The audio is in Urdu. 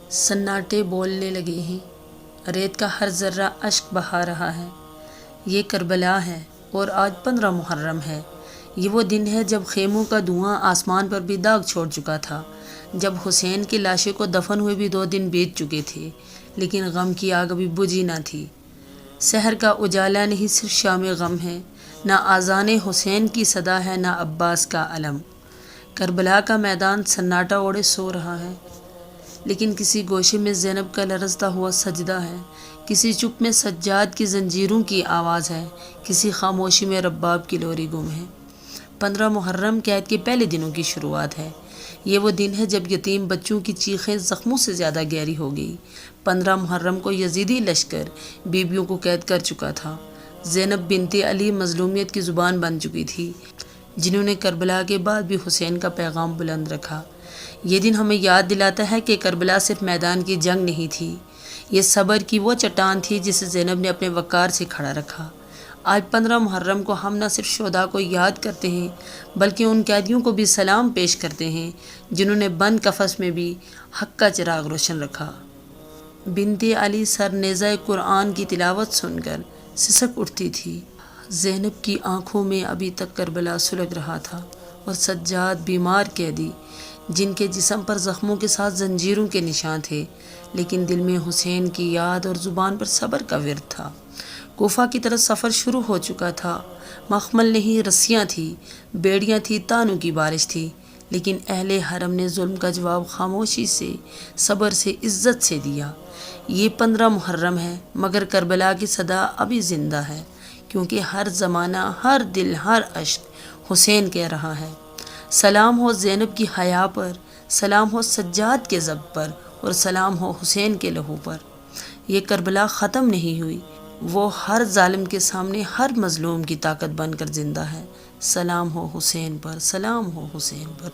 سناٹے بولنے لگے ہیں، ریت کا ہر ذرہ اشک بہا رہا ہے۔ یہ کربلا ہے اور آج 15 محرم ہے۔ یہ وہ دن ہے جب خیموں کا دھواں آسمان پر بھی داغ چھوڑ چکا تھا، جب حسین کی لاشیں کو دفن ہوئے بھی 2 دن بیت چکے تھے، لیکن غم کی آگ ابھی بجھی نہ تھی۔ سحر کا اجالا نہیں، صرف شام غم ہے، نہ آذان حسین کی صدا ہے، نہ عباس کا علم۔ کربلا کا میدان سناٹا اوڑھے سو رہا ہے، لیکن کسی گوشے میں زینب کا لرزتا ہوا سجدہ ہے، کسی چپ میں سجاد کی زنجیروں کی آواز ہے، کسی خاموشی میں رباب کی لوری گم ہے۔ 15 محرم قید کے پہلے دنوں کی شروعات ہے۔ یہ وہ دن ہے جب یتیم بچوں کی چیخیں زخموں سے زیادہ گہری ہو گئی۔ 15 محرم کو یزیدی لشکر بیبیوں کو قید کر چکا تھا۔ زینب بنت علی مظلومیت کی زبان بن چکی تھی، جنہوں نے کربلا کے بعد بھی حسین کا پیغام بلند رکھا۔ یہ دن ہمیں یاد دلاتا ہے کہ کربلا صرف میدان کی جنگ نہیں تھی، یہ صبر کی وہ چٹان تھی جسے زینب نے اپنے وقار سے کھڑا رکھا۔ آج 15 محرم کو ہم نہ صرف شہداء کو یاد کرتے ہیں، بلکہ ان قیدیوں کو بھی سلام پیش کرتے ہیں جنہوں نے بند قفس میں بھی حق کا چراغ روشن رکھا۔ بنت علی سر نیزہ قرآن کی تلاوت سن کر سسک اٹھتی تھی۔ زینب کی آنکھوں میں ابھی تک کربلا سلگ رہا تھا، اور سجاد بیمار قیدی جن کے جسم پر زخموں کے ساتھ زنجیروں کے نشان تھے، لیکن دل میں حسین کی یاد اور زبان پر صبر کا ورد تھا۔ کوفہ کی طرف سفر شروع ہو چکا تھا۔ مخمل نہیں، رسیاں تھی، بیڑیاں تھی، تانوں کی بارش تھی، لیکن اہل حرم نے ظلم کا جواب خاموشی سے، صبر سے، عزت سے دیا۔ یہ 15 محرم ہے، مگر کربلا کی صدا ابھی زندہ ہے، کیونکہ ہر زمانہ، ہر دل، ہر اشک حسین کہہ رہا ہے۔ سلام ہو زینب کی حیا پر، سلام ہو سجاد کے ضبط پر، اور سلام ہو حسین کے لہو پر۔ یہ کربلا ختم نہیں ہوئی، وہ ہر ظالم کے سامنے، ہر مظلوم کی طاقت بن کر زندہ ہے۔ سلام ہو حسین پر، سلام ہو حسین پر۔